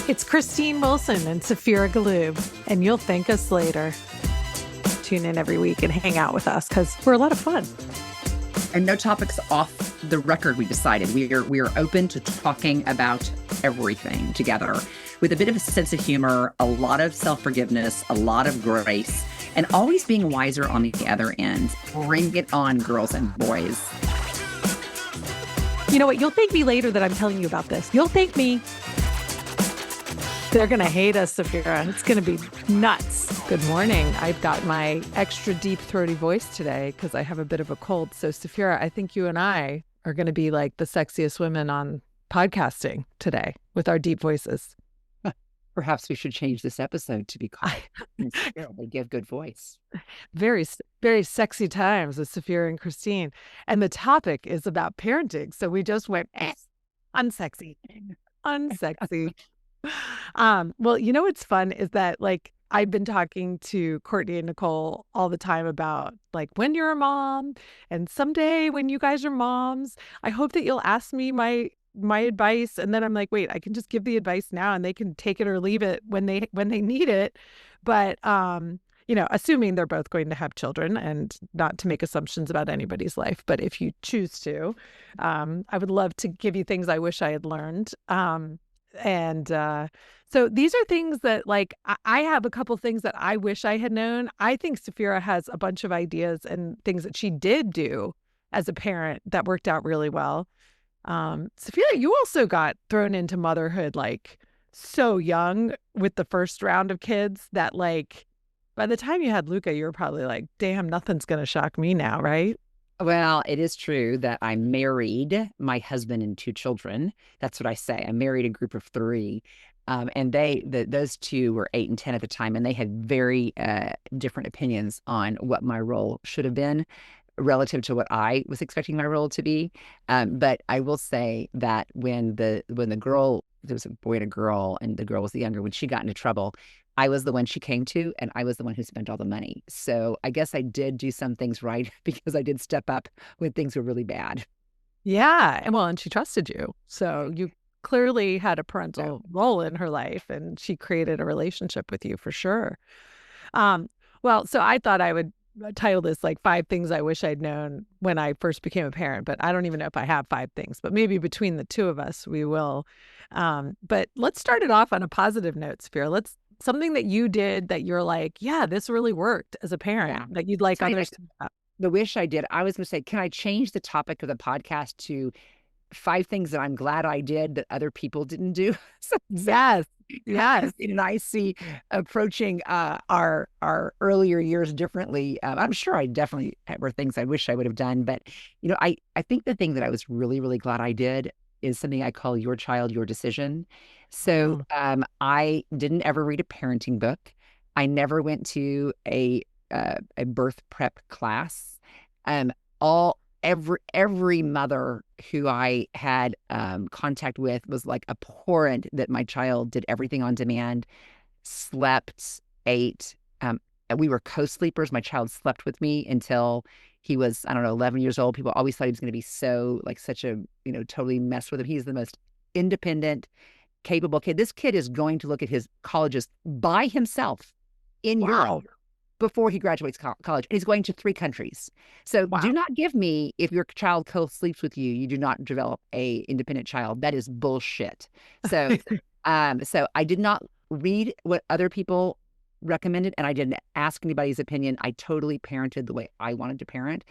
It's Christine Wilson and Saphira Galoob, and you'll thank us later. Tune in every week and hang out with us because we're a lot of fun. And no topics off the record, we decided. We are open to talking about everything together with a bit of a sense of humor, a lot of self-forgiveness, a lot of grace, and always being wiser on the other end. Bring it on, girls and boys. You know what? You'll thank me later that I'm telling you about this. You'll thank me. They're going to hate us, Saphira. It's going to be nuts. Good morning. I've got my extra deep throaty voice today because I have a bit of a cold. So, Saphira, I think you and I are going to be like the sexiest women on podcasting today with our deep voices. Perhaps we should change this episode to be called They Give Good Voice. Very, very sexy times with Saphira and Christine. And the topic is about parenting. So we just went, unsexy. Well, you know what's fun is that like I've been talking to Courtney and Nicole all the time about like when you're a mom and someday when you guys are moms, I hope that you'll ask me my advice. And then I'm like, wait, I can just give the advice now and they can take it or leave it when they need it. But assuming they're both going to have children and not to make assumptions about anybody's life, but if you choose to, I would love to give you things I wish I had learned. So these are things that like, I have a couple things that I wish I had known. I think Saphira has a bunch of ideas and things that she did do as a parent that worked out really well. Saphira, you also got thrown into motherhood like so young with the first round of kids that like, by the time you had Luca, you were probably like, damn, nothing's going to shock me now, right? Well, it is true that I married my husband and 2 children. That's what I say. I married a group of 3. And those 2 were 8 and 10 at the time, and they had very different opinions on what my role should have been relative to what I was expecting my role to be. But I will say that when the girl, there was a boy and a girl, and the girl was the younger, when she got into trouble, I was the one she came to, and I was the one who spent all the money. So I guess I did do some things right because I did step up when things were really bad. Yeah. And she trusted you. So you clearly had a parental role in her life and she created a relationship with you for sure. So I thought I would title this like 5 things I wish I'd known when I first became a parent, but I don't even know if I have 5 things, but maybe between the 2 of us, we will. But let's start it off on a positive note, Saphira. Something that you did that you're like, yeah, this really worked as a parent that you'd like others to know. The wish I did, I was going to say, can I change the topic of the podcast to 5 things that I'm glad I did that other people didn't do? Yes. And I see approaching our earlier years differently. I'm sure I definitely were things I wish I would have done. But, I think the thing that I was really, really glad I did is something I call Your Child, Your Decision. So I didn't ever read a parenting book. I never went to a birth prep class. Every mother who I had contact with was like abhorrent that my child did everything on demand, slept, ate. We were co-sleepers. My child slept with me until he was, 11 years old. People always thought he was going to be such a, totally messed with him. He's the most independent, capable kid. This kid is going to look at his colleges by himself in Europe before he graduates college. And he's going to 3 countries. So do not give me, if your child co-sleeps with you, you do not develop a independent child. That is bullshit. So, so I did not read what other people recommended, and I didn't ask anybody's opinion. I totally parented the way I wanted to parent.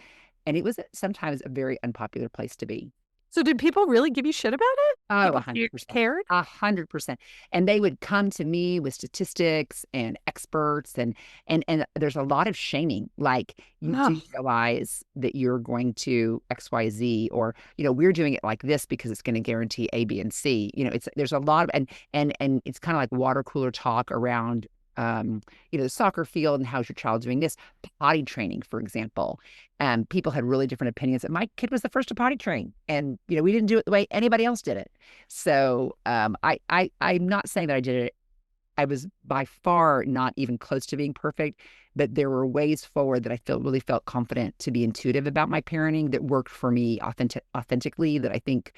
And it was sometimes a very unpopular place to be. So did people really give you shit about it? Oh, 100%. Cared? 100%. And they would come to me with statistics and experts, and there's a lot of shaming. Like, you do realize that you're going to XYZ, or, we're doing it like this because it's going to guarantee A, B, and C. There's a lot of, and it's kind of like water cooler talk around the soccer field and how's your child doing this. Potty training, for example. People had really different opinions. And my kid was the first to potty train. And, we didn't do it the way anybody else did it. So I'm not saying that I did it. I was by far not even close to being perfect, but there were ways forward that I really felt confident to be intuitive about my parenting that worked for me authentically, that I think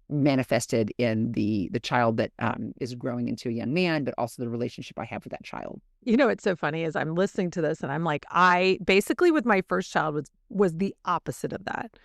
manifested in the child that is growing into a young man, but also the relationship I have with that child. You know, what's so funny is I'm listening to this and I'm like, I basically with my first child was the opposite of that.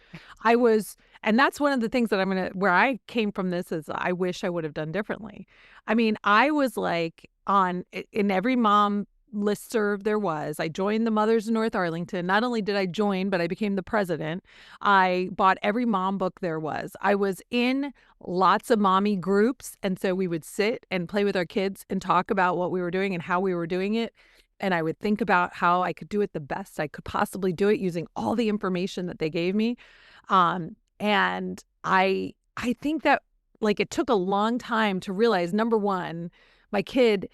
I was, and that's one of the things that where I came from this is I wish I would have done differently. I mean, I was like in every mom listserv there was. I joined the Mothers of North Arlington. Not only did I join, but I became the president. I bought every mom book there was. I was in lots of mommy groups. And so we would sit and play with our kids and talk about what we were doing and how we were doing it. And I would think about how I could do it the best I could possibly do it using all the information that they gave me. And I think that like it took a long time to realize, number one, my kid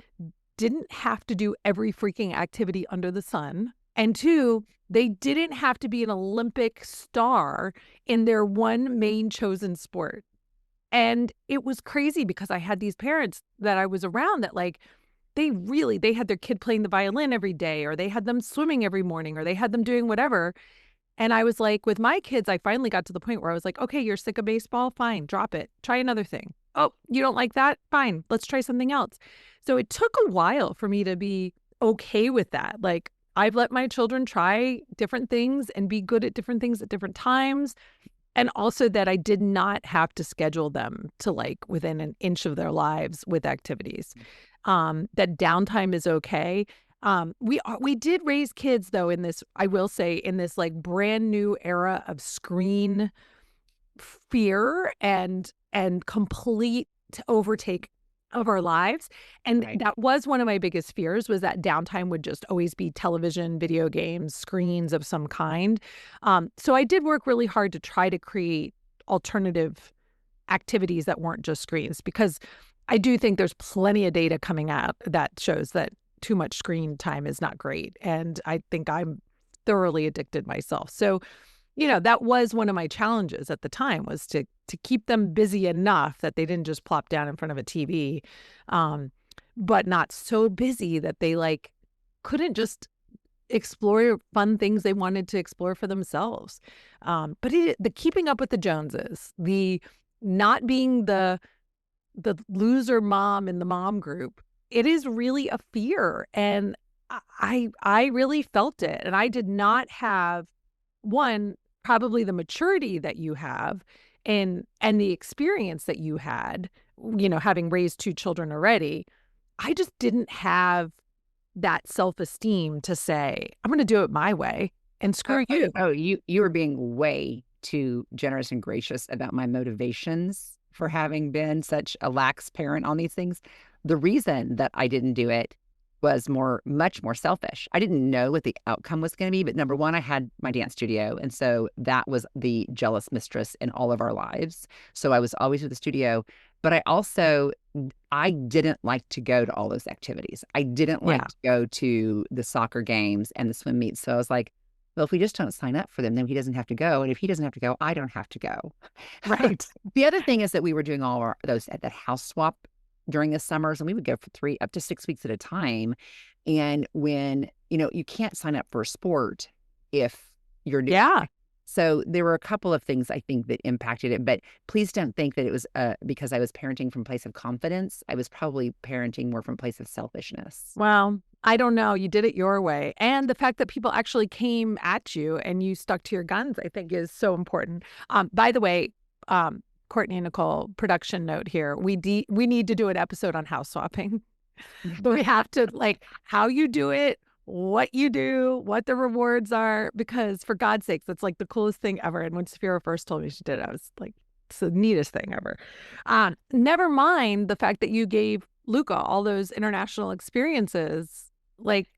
didn't have to do every freaking activity under the sun. And two, they didn't have to be an Olympic star in their one main chosen sport. And it was crazy because I had these parents that I was around that like, they had their kid playing the violin every day, or they had them swimming every morning, or they had them doing whatever. And I was like, with my kids, I finally got to the point where I was like, okay, you're sick of baseball? Fine, drop it. Try another thing. Oh, you don't like that? Fine, let's try something else. So it took a while for me to be okay with that. Like, I've let my children try different things and be good at different things at different times. And also that I did not have to schedule them to like within an inch of their lives with activities. That downtime is okay. We did raise kids though in this, I will say, in this like brand new era of screen fear and complete overtake of our lives. And Right. that was one of my biggest fears, was that downtime would just always be television, video games, screens of some kind. So I did work really hard to try to create alternative activities that weren't just screens, because I do think there's plenty of data coming out that shows that too much screen time is not great. And I think I'm thoroughly addicted myself. So, you know, that was one of my challenges at the time, was to keep them busy enough that they didn't just plop down in front of a TV, but not so busy that they like couldn't just explore fun things they wanted to explore for themselves. But the keeping up with the Joneses, the not being the loser mom in the mom group, it is really a fear. And I really felt it. And I did not have, one, probably the maturity that you have and the experience that you had, you know, having raised two children already. I just didn't have that self-esteem to say, I'm going to do it my way and screw you. You were being way too generous and gracious about my motivations for having been such a lax parent on these things. The reason that I didn't do it was much more selfish. I didn't know what the outcome was going to be, but number one, I had my dance studio. And so that was the jealous mistress in all of our lives. So I was always with the studio, but I didn't like to go to all those activities. I didn't like Yeah. to go to the soccer games and the swim meets. So I was like, well, if we just don't sign up for them, then he doesn't have to go. And if he doesn't have to go, I don't have to go. Right. The other thing is that we were doing all those at that house swap during the summers, and we would go for 3 up to 6 weeks at a time. And when, you can't sign up for a sport if you're Yeah. so there were a couple of things I think that impacted it, but please don't think that it was because I was parenting from a place of confidence. I was probably parenting more from a place of selfishness. Well, I don't know. You did it your way. And the fact that people actually came at you and you stuck to your guns, I think is so important. By the way, Courtney and Nicole, production note here. We need to do an episode on house swapping. But we have to, like, how you do it, what you do, what the rewards are, because for God's sakes, that's like the coolest thing ever. And when Saphira first told me she did it, I was like, it's the neatest thing ever. Never mind the fact that you gave Luca all those international experiences. Like,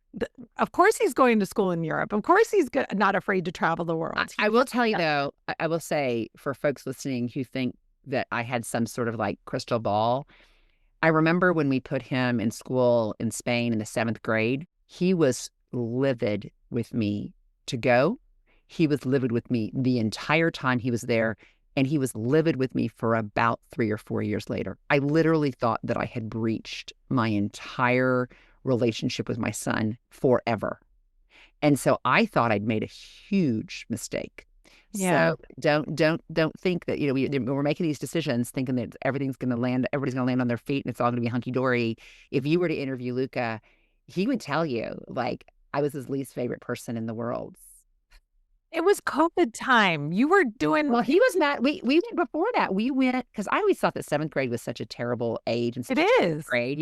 of course he's going to school in Europe. Of course he's not afraid to travel the world. I will tell you though, I will say for folks listening who think that I had some sort of like crystal ball, I remember when we put him in school in Spain in the 7th grade, he was livid with me to go. He was livid with me the entire time he was there. And he was livid with me for about 3 or 4 years later. I literally thought that I had breached my entire relationship with my son forever. And so I thought I'd made a huge mistake. Yeah. So don't think that, we're making these decisions thinking that everybody's going to land on their feet and it's all going to be hunky dory. If you were to interview Luca, he would tell you, like, I was his least favorite person in the world. It was COVID time. You were doing Well, he was not. We went before that. We went because I always thought that seventh grade was such a terrible age and it such a terrible is. grade.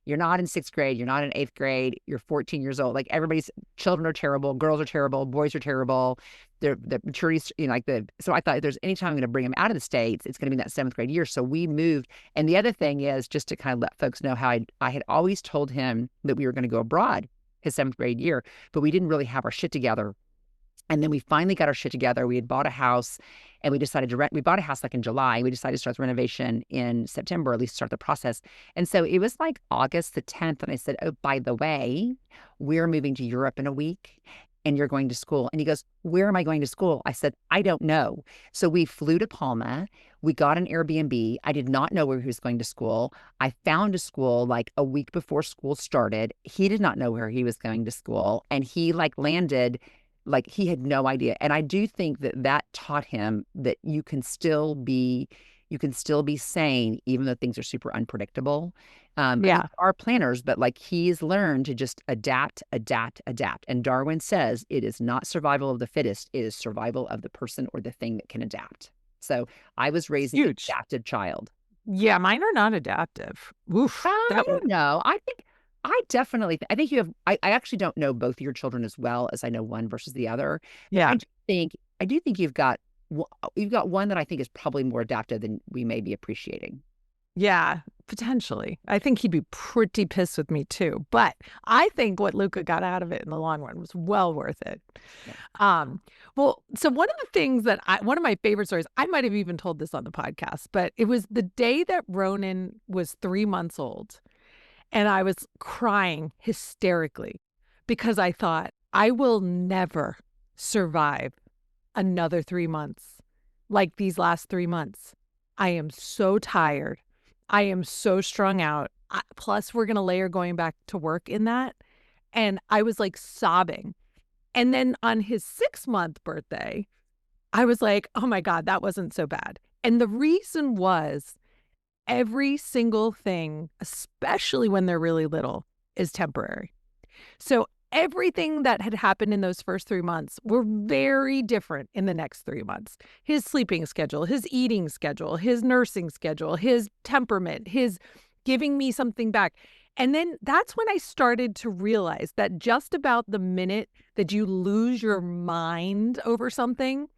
You're not in sixth grade. You're not in eighth grade. You're 14 years old. Like everybody's children are terrible. Girls are terrible. Boys are terrible. The maturity's, like the. So I thought if there's any time I'm going to bring him out of the States, it's going to be in that seventh grade year. So we moved. And the other thing is just to kind of let folks know how I had always told him that we were going to go abroad his seventh grade year, but we didn't really have our shit together. And then we finally got our shit together. We had bought a house and we decided to rent. We bought a house like in July. We decided to start the renovation in September, at least start the process. And so it was like August the 10th. And I said, oh, by the way, we're moving to Europe in a week and you're going to school. And he goes, where am I going to school? I said, I don't know. So we flew to Palma. We got an Airbnb. I did not know where he was going to school. I found a school like a week before school started. He did not know where he was going to school. And he like landed like he had no idea. And I do think that taught him that you can still be sane, even though things are super unpredictable. We Yeah. are planners, but like he's learned to just adapt, adapt, adapt. And Darwin says it is not survival of the fittest, it is survival of the person or the thing that can adapt. So I was It's raising an huge. adaptive child. Yeah, mine are not adaptive. Oof. I don't know. I think you have, I actually don't know both of your children as well as I know one versus the other, but Yeah. I do think you've got one that I think is probably more adaptive than we may be appreciating. Yeah, potentially. I think he'd be pretty pissed with me too. But I think what Luca got out of it in the long run was well worth it. Yeah. Um, well, so one of the things one of my favorite stories, I might have even told this on the podcast, but it was the day that Ronan was 3 months old. And I was crying hysterically because I thought, I will never survive another 3 months like these last 3 months. I am so tired. I am so strung out. Plus, we're going to layer going back to work in that. And I was like sobbing. And then on his 6 month birthday, I was like, oh my God, that wasn't so bad. And the reason was every single thing, especially when they're really little, is temporary. So everything that had happened in those first 3 months were very different in the next 3 months. His sleeping schedule, his eating schedule, his nursing schedule, his temperament, his giving me something back. And then that's when I started to realize that just about the minute that you lose your mind over something,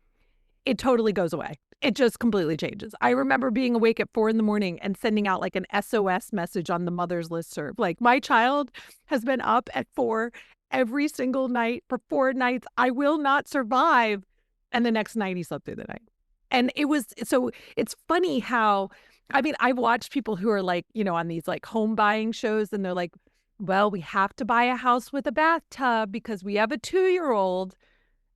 it totally goes away. It just completely changes. I remember being awake at 4 a.m. and sending out like an SOS message on the mother's listserv. Like, my child has been up at 4 every single night for 4 nights. I will not survive. And the next night he slept through the night. And it's funny how, I mean, I've watched people who are like, on these like home buying shows and they're like, well, we have to buy a house with a bathtub because we have a 2-year-old.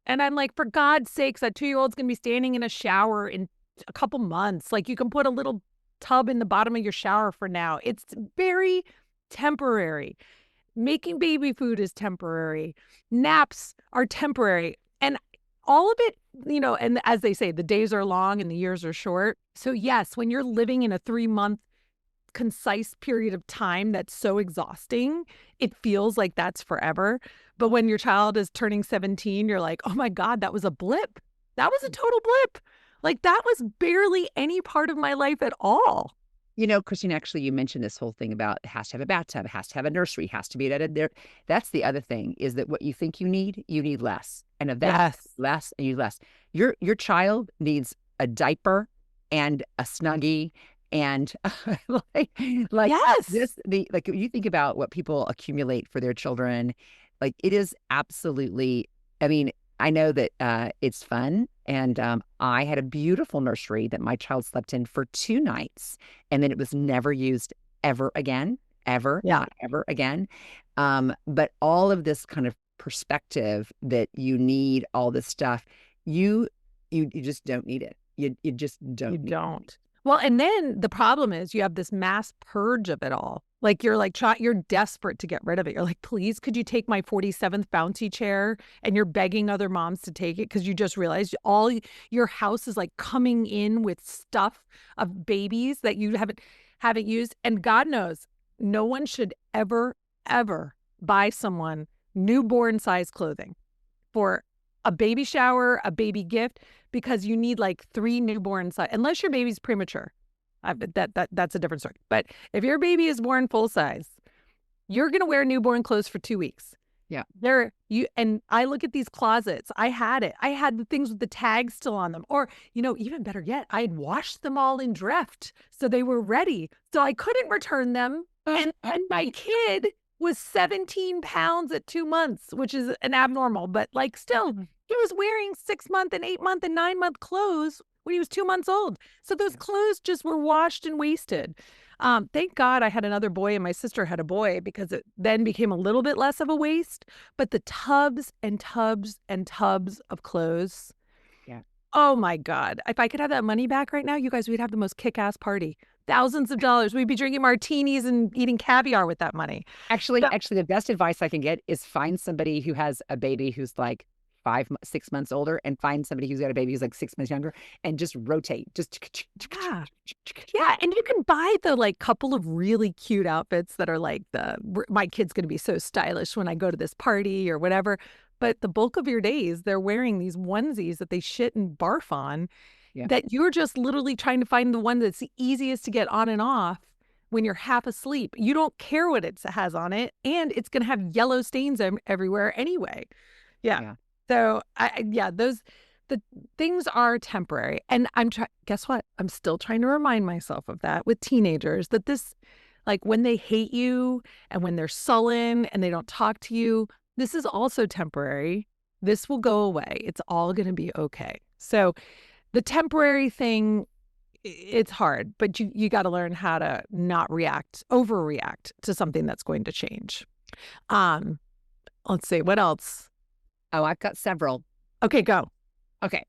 And I'm like, for God's sakes, that 2-year-old's going to be standing in a shower in a couple months. Like, you can put a little tub in the bottom of your shower for now. It's very temporary. Making baby food is temporary. Naps are temporary. And all of it, and as they say, the days are long and the years are short. So yes, when you're living in a 3-month concise period of time that's so exhausting, it feels like that's forever. But when your child is turning 17, you're like, oh my God, that was a blip. That was a total blip. Like, that was barely any part of my life at all. Christine, actually, you mentioned this whole thing about it has to have a bathtub, it has to have a nursery, has to be there. That's the other thing, is that what you think you need less. And of that, Yes. less and you less. Your child needs a diaper and a snuggie and like Yes. this like you think about what people accumulate for their children, like it is absolutely, I mean, I know that it's fun. And I had a beautiful nursery that my child slept in for 2 nights. And then it was never used ever again, ever, Yeah. not ever again. But all of this kind of perspective that you need all this stuff, you just don't need it. You just You don't need it. don't. Well, and then the problem is you have this mass purge of it all. Like you're desperate to get rid of it. You're like, please, could you take my 47th bouncy chair? And you're begging other moms to take it because you just realized your house is like coming in with stuff of babies that you haven't used. And God knows, no one should ever buy someone newborn size clothing for a baby shower, a baby gift, because you need like 3 newborn size, unless your baby's premature. That's a different story. But if your baby is born full size, you're going to wear newborn clothes for 2 weeks. Yeah. And I look at these closets. I had the things with the tags still on them. Or, even better yet, I had washed them all in Drift. So they were ready. So I couldn't return them. And my kid was 17 pounds at 2 months, which is an abnormal, but like still, he was wearing 6-month and 8-month and 9-month clothes when he was 2 months old. So those clothes just were washed and wasted. Thank God I had another boy and my sister had a boy, because it then became a little bit less of a waste. But the tubs and tubs and tubs of clothes. Yeah. Oh my God. If I could have that money back right now, you guys, we'd have the most kick-ass party. Thousands of dollars. We'd be drinking martinis and eating caviar with that money. Actually, the best advice I can get is find somebody who has a baby who's like 6 months older, and find somebody who's got a baby who's like 6 months younger, and just rotate. Yeah. And you can buy the like couple of really cute outfits that are like my kid's going to be so stylish when I go to this party or whatever. But the bulk of your days, they're wearing these onesies that they shit and barf on, that you're just literally trying to find the one that's the easiest to get on and off when you're half asleep. You don't care what it has on it, and it's going to have yellow stains everywhere anyway. Yeah. So the things are temporary. And guess what? I'm still trying to remind myself of that with teenagers, that this, like when they hate you and when they're sullen and they don't talk to you, this is also temporary. This will go away. It's all going to be okay. So the temporary thing, it's hard, but you got to learn how to not overreact to something that's going to change. Let's see, what else? Oh, I've got several. Okay, go. Okay.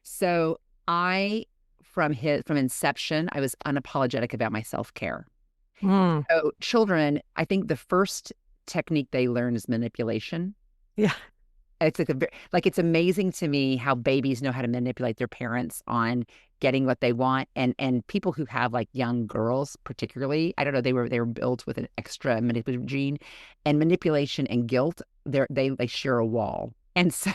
So from inception, I was unapologetic about my self-care. So children, I think the first technique they learn is manipulation. Yeah. It's it's amazing to me how babies know how to manipulate their parents on getting what they want. And people who have like young girls, particularly, I don't know, they were built with an extra manipulative gene, and manipulation and guilt, they share a wall. And so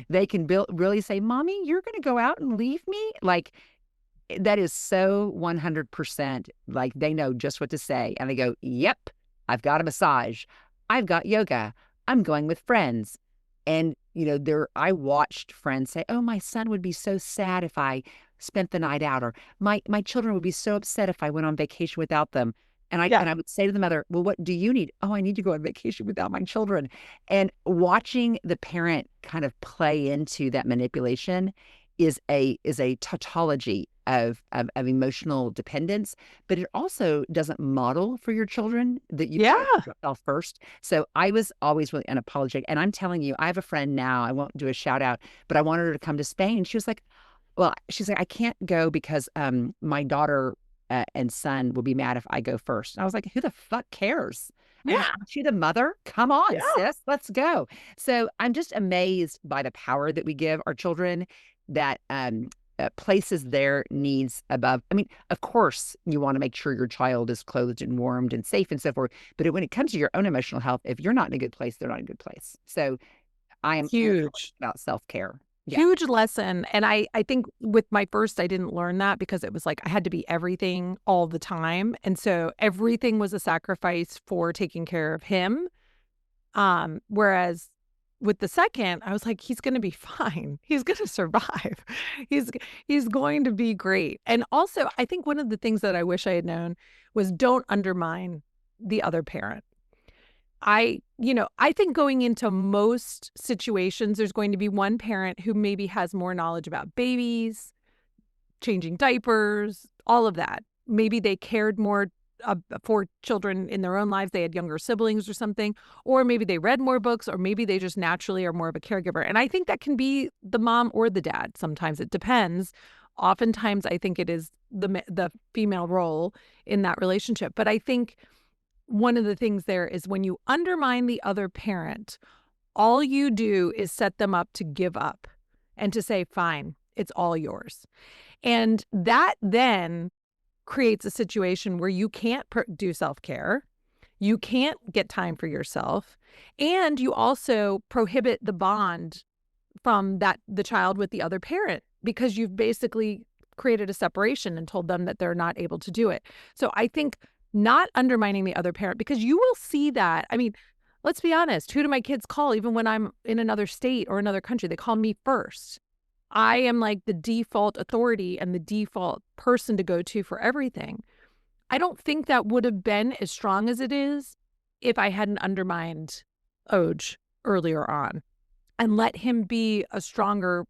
they can really say, Mommy, you're going to go out and leave me? Like, that is so 100%. Like, they know just what to say. And they go, yep, I've got a massage. I've got yoga. I'm going with friends. And, I watched friends say, oh, my son would be so sad if I spent the night out, or my children would be so upset if I went on vacation without them. And I would say to the mother, well, what do you need? Oh, I need to go on vacation without my children. And watching the parent kind of play into that manipulation is a tautology of emotional dependence, but it also doesn't model for your children that you put yourself first. So I was always really unapologetic. And I'm telling you, I have a friend now, I won't do a shout out, but I wanted her to come to Spain. And she was like, I can't go because my daughter and son will be mad if I go first. And I was like, who the fuck cares? Yeah. Aren't you the mother? Come on, sis, let's go. So I'm just amazed by the power that we give our children, that places their needs above. I mean, of course, you want to make sure your child is clothed and warmed and safe and so forth. But when it comes to your own emotional health, if you're not in a good place, they're not in a good place. So I am huge about self-care. Yeah. Huge lesson. And I think with my first, I didn't learn that, because it was like I had to be everything all the time. And so everything was a sacrifice for taking care of him. Whereas with the second, I was like, he's going to be fine. He's going to survive. He's going to be great. And also, I think one of the things that I wish I had known was, don't undermine the other parent. I think going into most situations, there's going to be one parent who maybe has more knowledge about babies, changing diapers, all of that. Maybe they cared more for children in their own lives. They had younger siblings or something, or maybe they read more books, or maybe they just naturally are more of a caregiver. And I think that can be the mom or the dad. Sometimes it depends. Oftentimes, I think it is the female role in that relationship. But I think one of the things there is when you undermine the other parent, all you do is set them up to give up and to say, fine, it's all yours. And that then creates a situation where you can't do self-care, you can't get time for yourself, and you also prohibit the bond from the child with the other parent because you've basically created a separation and told them that they're not able to do it. So I think not undermining the other parent, because you will see that. I mean, let's be honest, who do my kids call even when I'm in another state or another country? They call me first. I am like the default authority and the default person to go to for everything. I don't think that would have been as strong as it is if I hadn't undermined Oj earlier on and let him be a stronger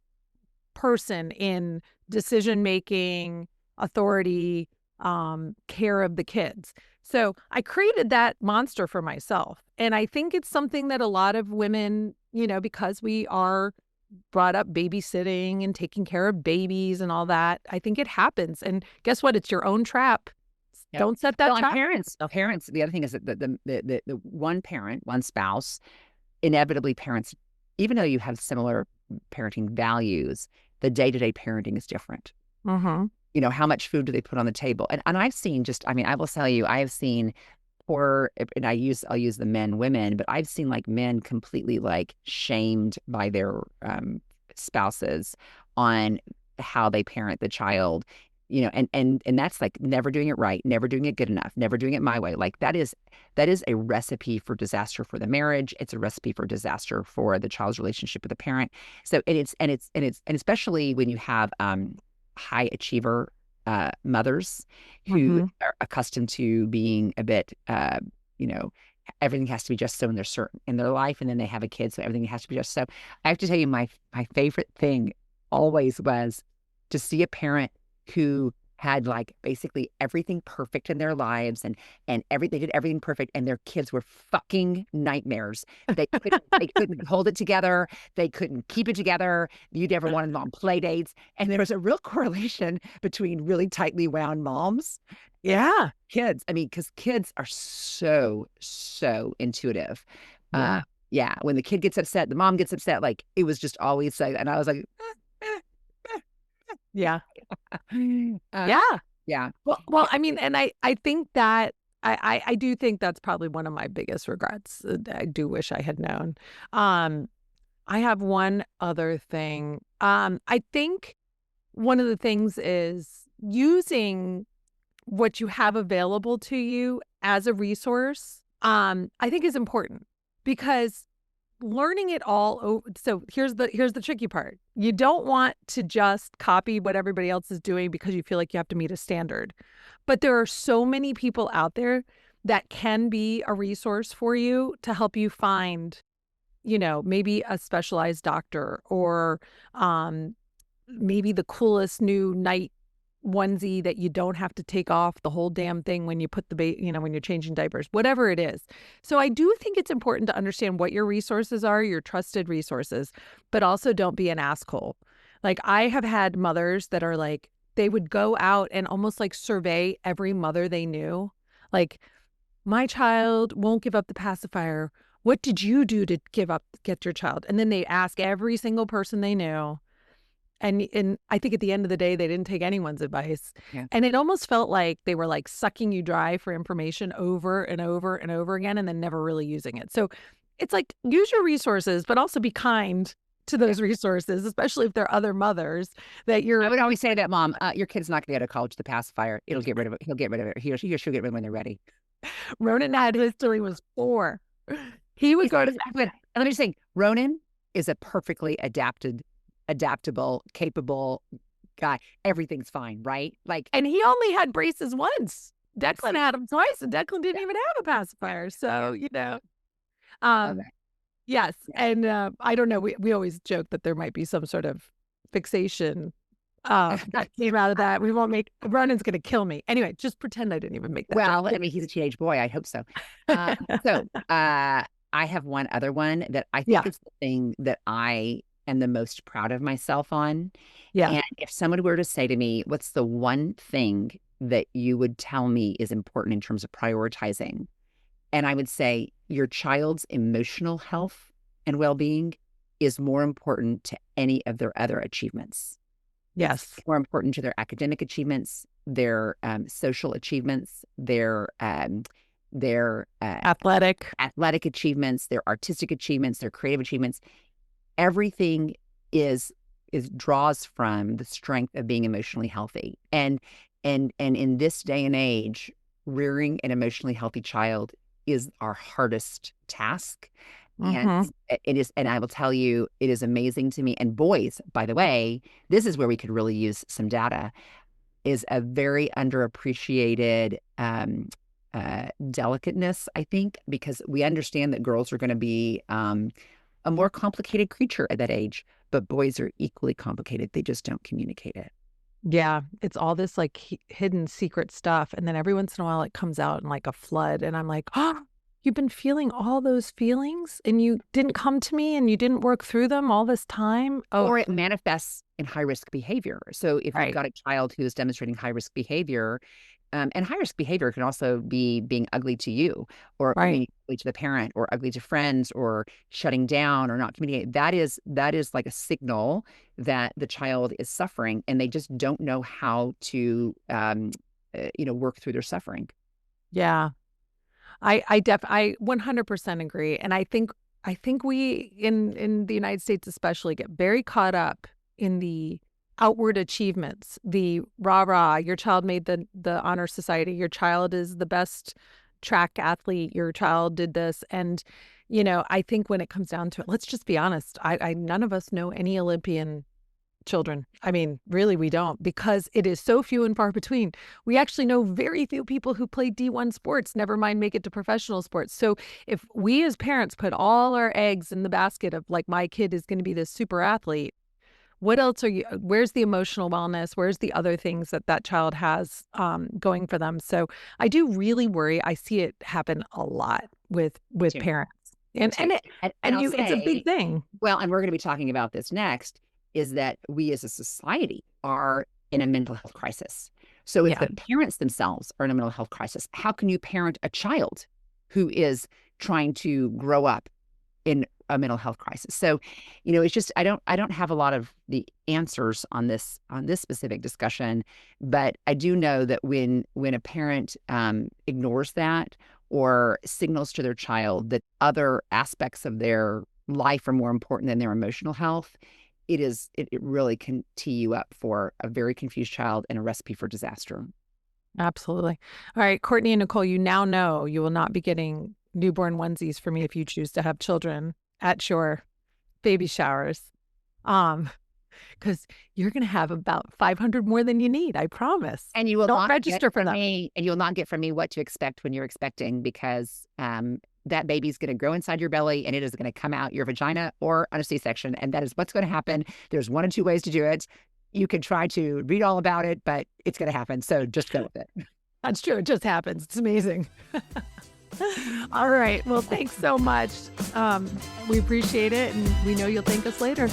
person in decision making, authority, care of the kids. So I created that monster for myself. And I think it's something that a lot of women, because we are brought up babysitting and taking care of babies and all that, I think it happens. And guess what? It's your own trap. Yep. Don't set that Well, and trap. parents, the other thing is that the one parent, one spouse, inevitably parents, even though you have similar parenting values, the day-to-day parenting is different. Mm-hmm. How much food do they put on the table? And I've seen I will tell you, I have seen and I'll use the men, women, but I've seen like men completely like shamed by their spouses on how they parent the child, and that's like never doing it right, never doing it good enough, never doing it my way. Like that is a recipe for disaster for the marriage. It's a recipe for disaster for the child's relationship with the parent. So and especially when you have high achiever mothers who Mm-hmm. are accustomed to being a bit, everything has to be just so in their life, and then they have a kid, so everything has to be just so. I have to tell you, my favorite thing always was to see a parent who had like basically everything perfect in their lives, and they did everything perfect, and their kids were fucking nightmares. They couldn't hold it together. They couldn't keep it together. You never wanted them on play dates. And there was a real correlation between really tightly wound moms, Yeah. kids. I mean, because kids are so intuitive. Uh, Yeah. yeah, when the kid gets upset, the mom gets upset. Like it was just always like, and I was like, Yeah. uh, Yeah. yeah, Well, I mean, and I think that I do think that's probably one of my biggest regrets. I do wish I had known. Um, I have one other thing. I think one of the things is using what you have available to you as a resource. I think is important because learning it all so here's the tricky part. You don't want to just copy what everybody else is doing because you feel like you have to meet a standard. But there are so many people out there that can be a resource for you to help you find, maybe a specialized doctor or um maybe the coolest new night onesie that you don't have to take off the whole damn thing when you put when you're changing diapers, whatever it is. So I do think it's important to understand what your resources are, your trusted resources, but also don't be an asshole. Like I have had mothers that are like, they would go out and almost like survey every mother they knew. Like, my child won't give up the pacifier. What did you do to get your child? And then they ask every single person they knew. And I think at the end of the day, they didn't take anyone's advice. yeah. And it almost felt like they were like sucking you dry for information over and over and over again, and then never really using it. So it's like, use your resources, but also be kind to those resources, especially if they're other mothers that I you're. would always say to that mom, your kid's not going to go to college with the pacifier. It'll get rid of it. He'll get rid of it. She'll get rid of it when they're ready. Ronan had his till he was 4. He would go to. And let me just say, Ronan is a perfectly adaptable, capable guy. Everything's fine, right? Like, And he only had braces once. Declan had them twice, and Declan didn't even have a pacifier. So, love um, that. yes. Yeah. And I don't know. We always joke that there might be some sort of fixation that came out of that. We won't make Ronan's going to kill me. Anyway, just pretend I didn't even make that Well, joke. I mean, he's a teenage boy. I hope so. So I have one other one that I think Yeah. is the thing that I am the most proud of myself on. Yeah. And if someone were to say to me, what's the one thing that you would tell me is important in terms of prioritizing? And I would say your child's emotional health and well-being is more important to any of their other achievements. It's Yes. more important to their academic achievements, their social achievements, their Athletic. athletic achievements, their artistic achievements, their creative achievements. Everything is draws from the strength of being emotionally healthy. And in this day and age, rearing an emotionally healthy child is our hardest task. And Mhm. it is, and I will tell you, it is amazing to me. And boys, by the way, this is where we could really use some data, is a very underappreciated delicateness, I think, because we understand that girls are going to be a more complicated creature at that age, but boys are equally complicated. They just don't communicate it. Yeah, it's all this, like, hidden secret stuff, and then every once in a while, it comes out in, like, a flood, and I'm like, "Oh, you've been feeling all those feelings, and you didn't come to me, and you didn't work through them all this time?" Oh, Or it manifests in high risk behavior. So if you've right, got a child who is demonstrating high risk behavior, and high risk behavior can also be being ugly to you, or right. being ugly to the parent, or ugly to friends, or shutting down, or not communicating. That is like a signal that the child is suffering, and they just don't know how to, work through their suffering. Yeah. I 100% agree, and I think we in the United States especially get very caught up in the outward achievements, the rah-rah, your child made the honor society, your child is the best track athlete, your child did this, and, I think when it comes down to it, let's just be honest, I none of us know any Olympian children. I mean, really, we don't because it is so few and far between. We actually know very few people who play D1 sports, never mind make it to professional sports. So if we as parents put all our eggs in the basket of like, my kid is going to be this super athlete, what else are you, where's the emotional wellness? Where's the other things that that child has going for them? So I do really worry. I see it happen a lot Me with too. parents. Me And too. And I'll it's a big say, thing. well, and we're going to be talking about this next, is that we as a society are in a mental health crisis. So if Yeah. the parents themselves are in a mental health crisis, how can you parent a child who is trying to grow up in a mental health crisis? So, it's just I don't have a lot of the answers on this specific discussion, but I do know that when a parent ignores that or signals to their child that other aspects of their life are more important than their emotional health, it really can tee you up for a very confused child and a recipe for disaster. Absolutely. All right, Courtney and Nicole, you now know you will not be getting newborn onesies for me if you choose to have children at your baby showers. Um, because you're gonna have about 500 more than you need, I promise. And you will Don't not get register for from them. me, and you'll not get from me what to expect when you're expecting, because that baby's going to grow inside your belly and it is going to come out your vagina or on a C-section. And that is what's going to happen. There's one or two ways to do it. You can try to read all about it, but it's going to happen. So just go with it. That's true, it just happens. It's amazing. All right. Well, thanks so much. We appreciate it, and we know you'll thank us later.